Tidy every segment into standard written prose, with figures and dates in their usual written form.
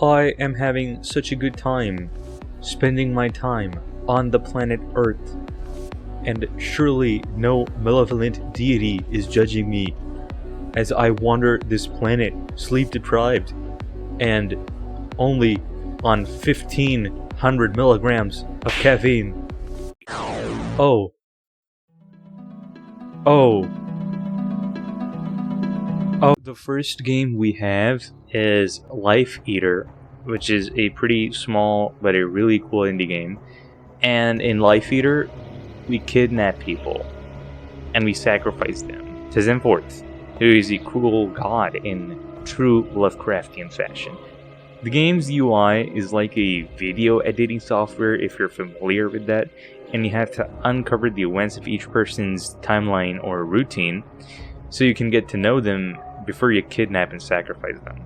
I am having such a good time spending my time on the planet Earth, and surely no malevolent deity is judging me as I wander this planet sleep deprived and only on 1500 milligrams of caffeine. Oh. The first game we have is Life Eater, which is a pretty small but a really cool indie game. And in Life Eater, we kidnap people and we sacrifice them to Zimforth, who is a cruel god in true Lovecraftian fashion. The game's UI is like a video editing software, if you're familiar with that, and you have to uncover the events of each person's timeline or routine so you can get to know them before you kidnap and sacrifice them.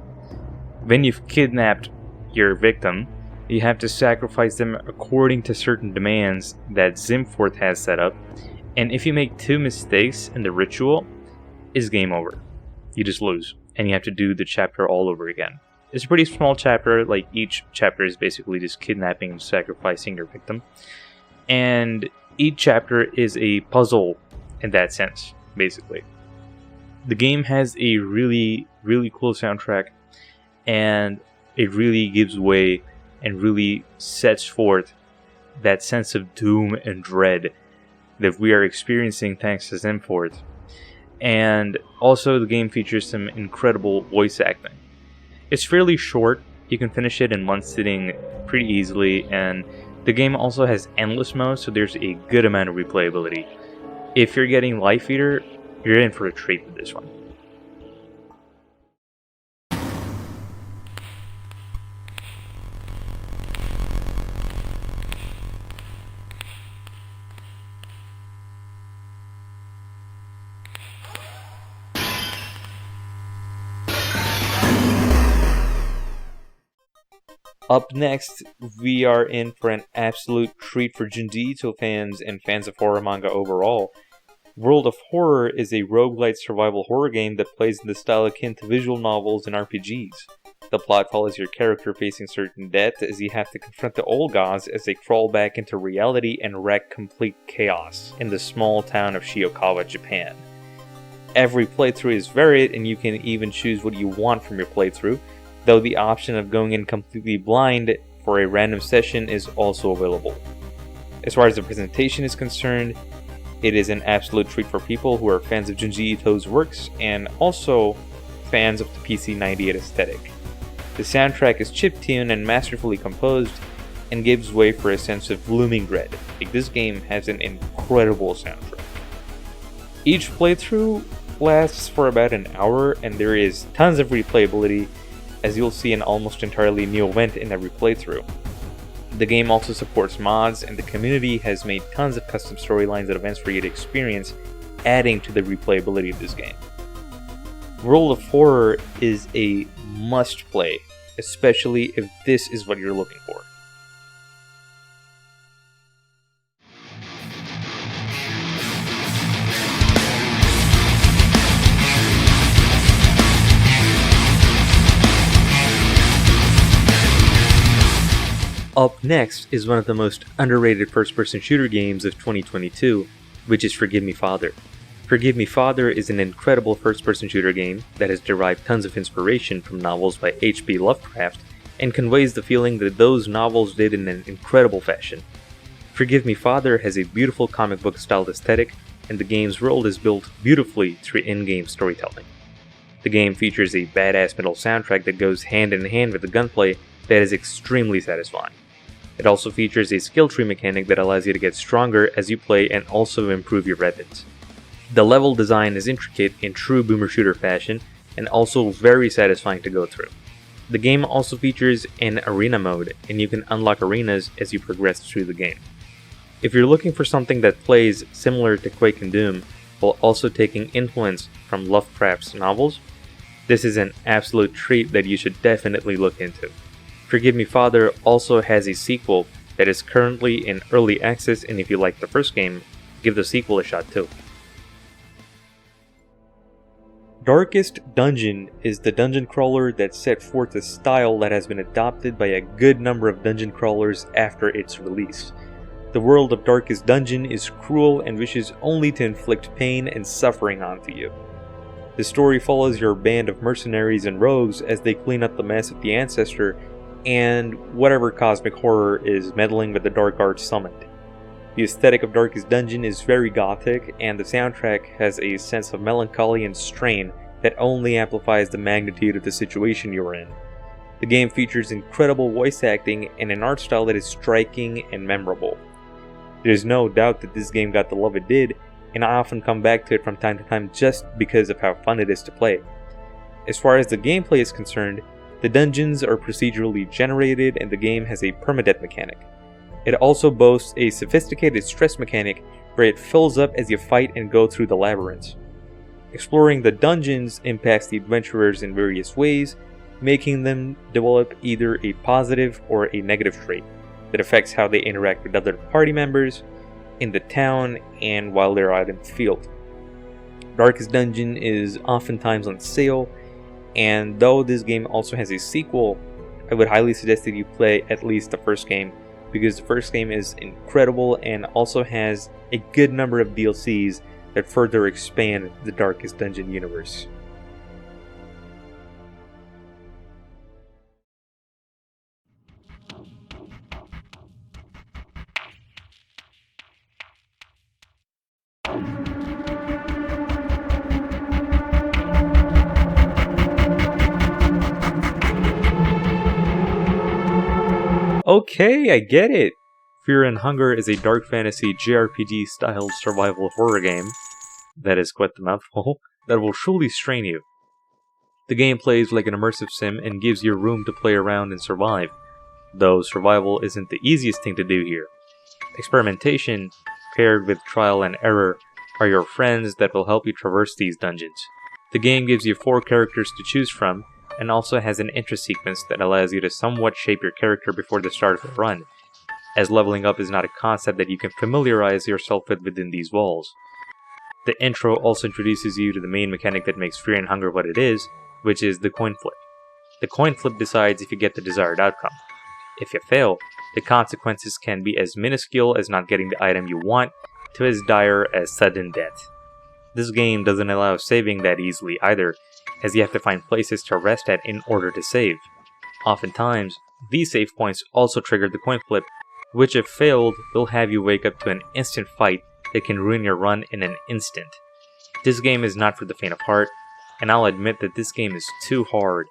When you've kidnapped your victim, you have to sacrifice them according to certain demands that Zimforth has set up, and if you make 2 mistakes in the ritual, it's game over. You just lose, and you have to do the chapter all over again. It's a pretty small chapter, like each chapter is basically just kidnapping and sacrificing your victim, and each chapter is a puzzle in that sense, basically. The game has a really, really cool soundtrack, and it really gives way and really sets forth that sense of doom and dread that we are experiencing thanks to Zimforth. And also the game features some incredible voice acting. It's fairly short, you can finish it in one sitting pretty easily, and the game also has endless mode, so there's a good amount of replayability. If you're getting Life Eater, you're in for a treat with this one. Up next, we are in for an absolute treat for Junji Ito fans and fans of horror manga overall. World of Horror is a roguelite survival horror game that plays in the style akin to visual novels and RPGs. The plot follows your character facing certain death as you have to confront the old gods as they crawl back into reality and wreak complete chaos in the small town of Shiokawa, Japan. Every playthrough is varied, and you can even choose what you want from your playthrough, though the option of going in completely blind for a random session is also available. As far as the presentation is concerned, it is an absolute treat for people who are fans of Junji Ito's works and also fans of the PC-98 aesthetic. The soundtrack is chiptune and masterfully composed and gives way for a sense of looming dread. Like, this game has an incredible soundtrack. Each playthrough lasts for about an hour, and there is tons of replayability, as you'll see an almost entirely new event in every playthrough. The game also supports mods, and the community has made tons of custom storylines and events for you to experience, adding to the replayability of this game. World of Horror is a must-play, especially if this is what you're looking for. Up next is one of the most underrated first-person shooter games of 2022, which is Forgive Me Father. Forgive Me Father is an incredible first-person shooter game that has derived tons of inspiration from novels by H.P. Lovecraft and conveys the feeling that those novels did in an incredible fashion. Forgive Me Father has a beautiful comic book styled aesthetic, and the game's world is built beautifully through in-game storytelling. The game features a badass metal soundtrack that goes hand in hand with the gunplay that is extremely satisfying. It also features a skill tree mechanic that allows you to get stronger as you play and also improve your weapons. The level design is intricate in true boomer shooter fashion and also very satisfying to go through. The game also features an arena mode, and you can unlock arenas as you progress through the game. If you're looking for something that plays similar to Quake and Doom while also taking influence from Lovecraft's novels, this is an absolute treat that you should definitely look into. Forgive Me Father also has a sequel that is currently in early access, and if you like the first game, give the sequel a shot too. Darkest Dungeon is the dungeon crawler that set forth a style that has been adopted by a good number of dungeon crawlers after its release. The world of Darkest Dungeon is cruel and wishes only to inflict pain and suffering onto you. The story follows your band of mercenaries and rogues as they clean up the mess of the Ancestor and whatever cosmic horror is meddling with the dark arts summoned. The aesthetic of Darkest Dungeon is very gothic, and the soundtrack has a sense of melancholy and strain that only amplifies the magnitude of the situation you're in. The game features incredible voice acting and an art style that is striking and memorable. There's no doubt that this game got the love it did, and I often come back to it from time to time just because of how fun it is to play. As far as the gameplay is concerned, the dungeons are procedurally generated and the game has a permadeath mechanic. It also boasts a sophisticated stress mechanic where it fills up as you fight and go through the labyrinths. Exploring the dungeons impacts the adventurers in various ways, making them develop either a positive or a negative trait that affects how they interact with other party members, in the town, and while they're out in the field. Darkest Dungeon is oftentimes on sale, and though this game also has a sequel, I would highly suggest that you play at least the first game, because the first game is incredible and also has a good number of DLCs that further expand the Darkest Dungeon universe. Okay, I get it! Fear and Hunger is a dark fantasy JRPG styled survival horror game, that is quite the mouthful, that will surely strain you. The game plays like an immersive sim and gives you room to play around and survive, though survival isn't the easiest thing to do here. Experimentation, paired with trial and error, are your friends that will help you traverse these dungeons. The game gives you 4 characters to choose from, and also has an intro sequence that allows you to somewhat shape your character before the start of the run, as leveling up is not a concept that you can familiarize yourself with within these walls. The intro also introduces you to the main mechanic that makes Fear and Hunger what it is, which is the coin flip. The coin flip decides if you get the desired outcome. If you fail, the consequences can be as minuscule as not getting the item you want, to as dire as sudden death. This game doesn't allow saving that easily either, as you have to find places to rest at in order to save. Oftentimes, these save points also trigger the coin flip, which if failed, will have you wake up to an instant fight that can ruin your run in an instant. This game is not for the faint of heart, and I'll admit that this game is too hard.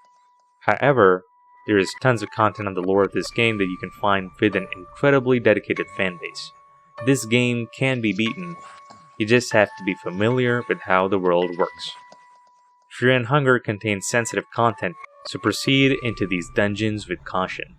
However, there is tons of content on the lore of this game that you can find with an incredibly dedicated fanbase. This game can be beaten, you just have to be familiar with how the world works. Fear and Hunger contains sensitive content, so proceed into these dungeons with caution.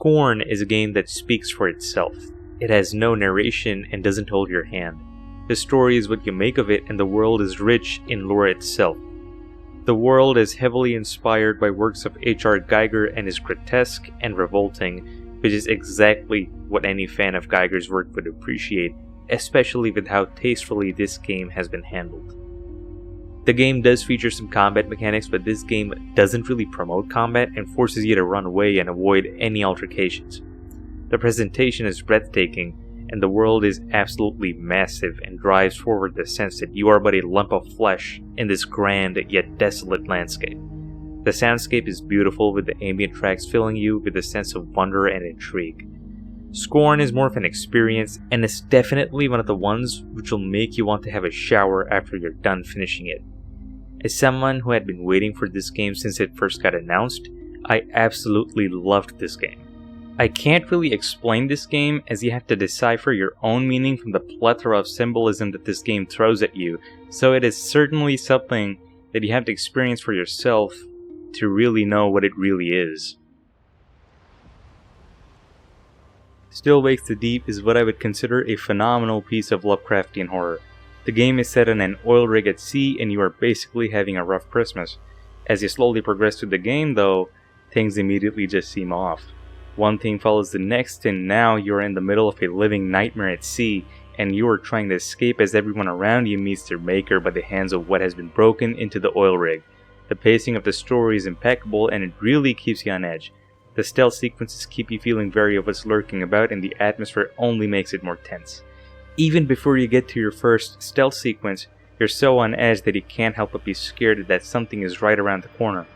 Scorn is a game that speaks for itself. It has no narration and doesn't hold your hand. The story is what you make of it, and the world is rich in lore itself. The world is heavily inspired by works of H.R. Giger and is grotesque and revolting, which is exactly what any fan of Giger's work would appreciate, especially with how tastefully this game has been handled. The game does feature some combat mechanics, but this game doesn't really promote combat and forces you to run away and avoid any altercations. The presentation is breathtaking, and the world is absolutely massive and drives forward the sense that you are but a lump of flesh in this grand yet desolate landscape. The soundscape is beautiful, with the ambient tracks filling you with a sense of wonder and intrigue. Scorn is more of an experience, and is definitely one of the ones which will make you want to have a shower after you're done finishing it. As someone who had been waiting for this game since it first got announced, I absolutely loved this game. I can't really explain this game, as you have to decipher your own meaning from the plethora of symbolism that this game throws at you, so it is certainly something that you have to experience for yourself to really know what it really is. Still Wakes the Deep is what I would consider a phenomenal piece of Lovecraftian horror. The game is set on an oil rig at sea, and you are basically having a rough Christmas. As you slowly progress through the game, though, things immediately just seem off. One thing follows the next, and now you're in the middle of a living nightmare at sea, and you are trying to escape as everyone around you meets their maker by the hands of what has been broken into the oil rig. The pacing of the story is impeccable, and it really keeps you on edge. The stealth sequences keep you feeling wary of what's lurking about, and the atmosphere only makes it more tense. Even before you get to your first stealth sequence, you're so on edge that you can't help but be scared that something is right around the corner.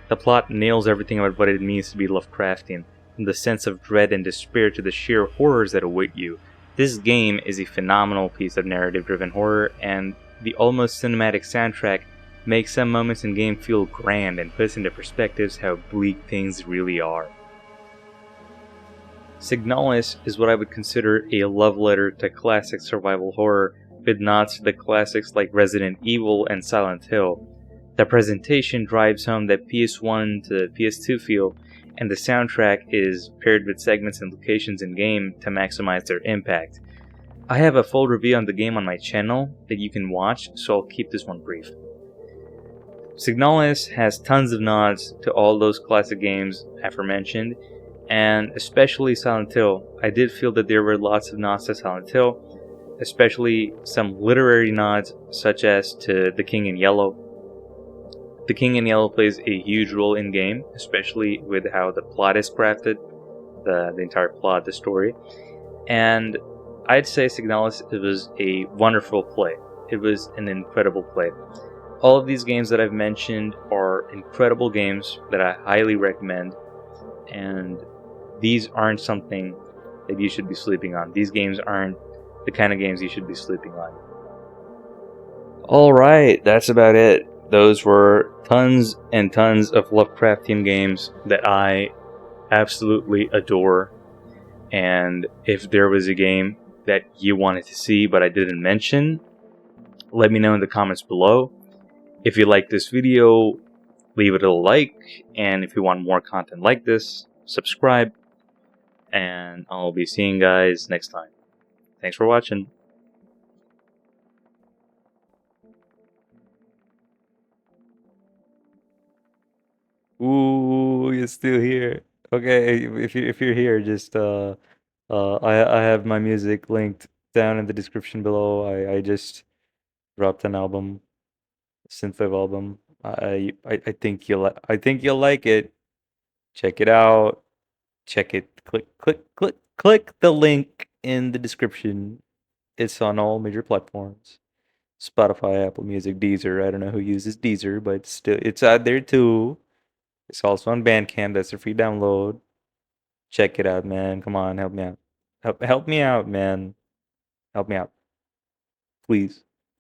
The plot nails everything about what it means to be Lovecraftian, from the sense of dread and despair to the sheer horrors that await you. This game is a phenomenal piece of narrative-driven horror, and the almost cinematic soundtrack makes some moments in game feel grand and puts into perspectives how bleak things really are. Signalis is what I would consider a love letter to classic survival horror, with nods to the classics like Resident Evil and Silent Hill. The presentation drives home that PS1 to PS2 feel, and the soundtrack is paired with segments and locations in game to maximize their impact. I have a full review on the game on my channel that you can watch, so I'll keep this one brief. Signalis has tons of nods to all those classic games aforementioned, and especially Silent Hill. I did feel that there were lots of nods to Silent Hill, especially some literary nods such as to The King in Yellow. The King in Yellow plays a huge role in game, especially with how the plot is crafted, the entire plot, the story. And I'd say Signalis, it was a wonderful play. It was an incredible play. All of these games that I've mentioned are incredible games that I highly recommend, and these aren't something that you should be sleeping on. These games aren't the kind of games you should be sleeping on. Alright, that's about it. Those were tons and tons of Lovecraftian games that I absolutely adore. And if there was a game that you wanted to see but I didn't mention, let me know in the comments below. If you like this video, leave it a like, and if you want more content like this, subscribe, and I'll be seeing you guys next time. Thanks for watching. Ooh, you're still here. Okay, if you're here, just I have my music linked down in the description below. I just dropped an album, a synthwave album. I think you'll like it. Check it out. Check it. Click the link in the description. It's on all major platforms. Spotify, Apple Music, Deezer. I don't know who uses Deezer, but still, it's out there too. It's also on Bandcamp. That's a free download. Check it out, man. Come on, help me out. Help me out, man. Help me out. Please.